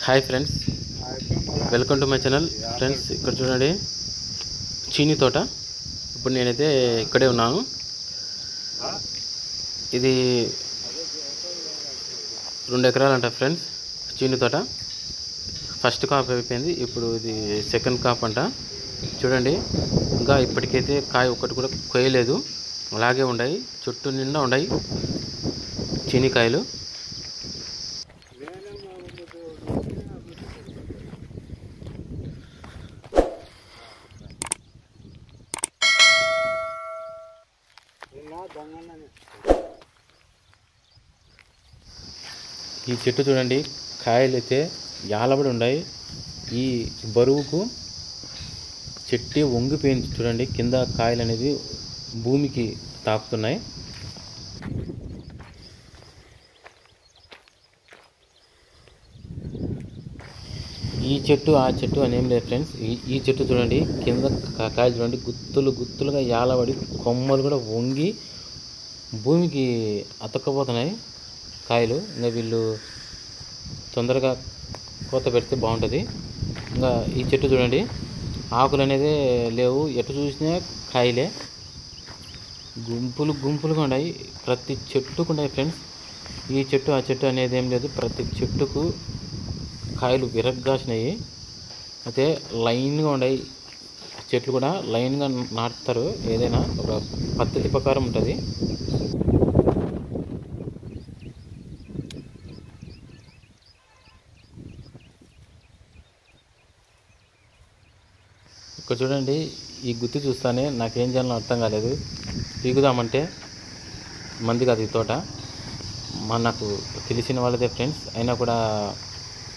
Hi friends, welcome to my channel. Friends, ఇక్కడ చూడండి చీనీ తోట. ఇప్పుడు నేనైతే ఇక్కడే ఉన్నాను. ఇది 2 ఎకరాలంట ఫ్రెండ్స్ చీనీ తోట. ఫస్ట్ కాప్ అయిపోయింది, ఇప్పుడు ఇది సెకండ్ కాప్ అంట. చూడండి, ఇంకా ఇప్పటికైతే కాయ ఒక్కటి కూడా కొయ్యలేదు, అలాగే ఉన్నాయి. చుట్టూ నిండా ఉన్నాయి చీనీ కాయలు. ఈ చెట్టు చూడండి, కాయలు అయితే యాలబడి ఉన్నాయి. ఈ బరువుకు చెట్టు వంగిపోయింది. చూడండి, కింద కాయలు అనేది భూమికి తాకుతున్నాయి. ఈ చెట్టు ఆ చెట్టు అనేం లేదు ఫ్రెండ్స్. ఈ చెట్టు చూడండి, కింద కాయలు చూడండి, గుత్తులు గుత్తులుగా యాలబడి కొమ్మలు కూడా వంగి భూమికి అతక్కపోతున్నాయి కాయలు. ఇంకా వీళ్ళు తొందరగా కోత పెడితే బాగుంటుంది. ఇంకా ఈ చెట్టు చూడండి, ఆకులు అనేది లేవు, ఎటు చూసినా కాయలే. గుంపులు గుంపులుగా ఉన్నాయి, ప్రతి చెట్టుకు ఉన్నాయి ఫ్రెండ్స్. ఈ చెట్టు ఆ చెట్టు అనేది ఏం లేదు, ప్రతి చెట్టుకు కాయలు విరగ్గాసినాయి. అయితే లైన్గా ఉన్నాయి చెట్లు కూడా, లైన్గా నాటుతారు. ఏదైనా ఒక పద్ధతి ప్రకారం ఉంటుంది. ఇక్కడ చూడండి, ఈ గుత్తి చూస్తానే నాకేం చేయాలో అర్థం కాలేదు. పీకుదామంటే మంది కాదు ఈ తోట, నాకు తెలిసిన వాళ్ళదే ఫ్రెండ్స్. అయినా కూడా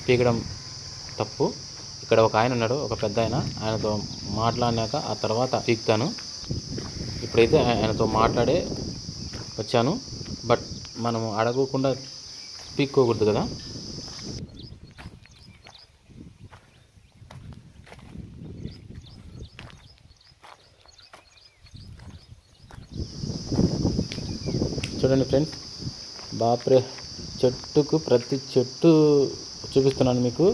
పీకడం తప్పు. ఇక్కడ ఒక ఆయన ఉన్నాడు, ఒక పెద్ద ఆయనతో మాట్లాడినాక ఆ తర్వాత పీకుతాను. ఇప్పుడైతే ఆయనతో మాట్లాడే వచ్చాను, బట్ మనము అడగకుండా పీక్కోకూడదు కదా. చూడండి ఫ్రెండ్స్, బాప్రే, చెట్టుకు ప్రతి చెట్టు చూపిస్తున్నాను మీకు.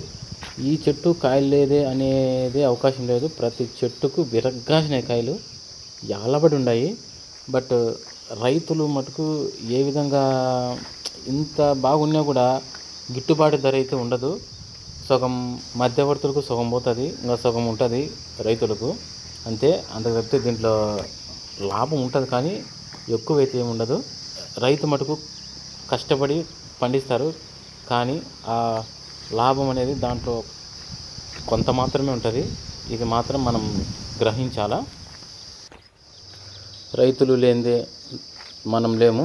ఈ చెట్టు కాయలు లేదే అనేది అవకాశం లేదు. ప్రతి చెట్టుకు విరగ్గాసినాయి కాయలు, యాలబడి ఉన్నాయి. బట్ రైతులు మటుకు ఏ విధంగా ఇంత బాగున్నా కూడా గిట్టుబాటు ధర అయితే ఉండదు. సగం మధ్యవర్తులకు సగం పోతుంది, ఇంకా సగం ఉంటుంది రైతులకు. అంతే, అంత చెప్తే దీంట్లో లాభం ఉంటుంది కానీ ఎక్కువైతే ఏమి ఉండదు. రైతు మటుకు కష్టపడి పండిస్తారు, కానీ ఆ లాభం అనేది దాంట్లో కొంత మాత్రమే ఉంటుంది. ఇది మాత్రం మనం గ్రహించాలా. రైతులు లేనిదే మనం లేము.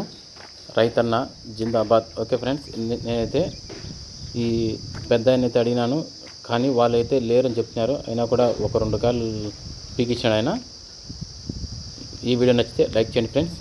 రైతన్న జిందాబాద్. ఓకే ఫ్రెండ్స్, నేనైతే ఈ పెద్ద ఆయనైతే అడిగినాను, కానీ వాళ్ళైతే లేరని చెప్తున్నారు. అయినా కూడా ఒక 2 కాయలు పీకిచ్చాడు ఆయన. ఈ వీడియో నచ్చితే లైక్ చేయండి ఫ్రెండ్స్.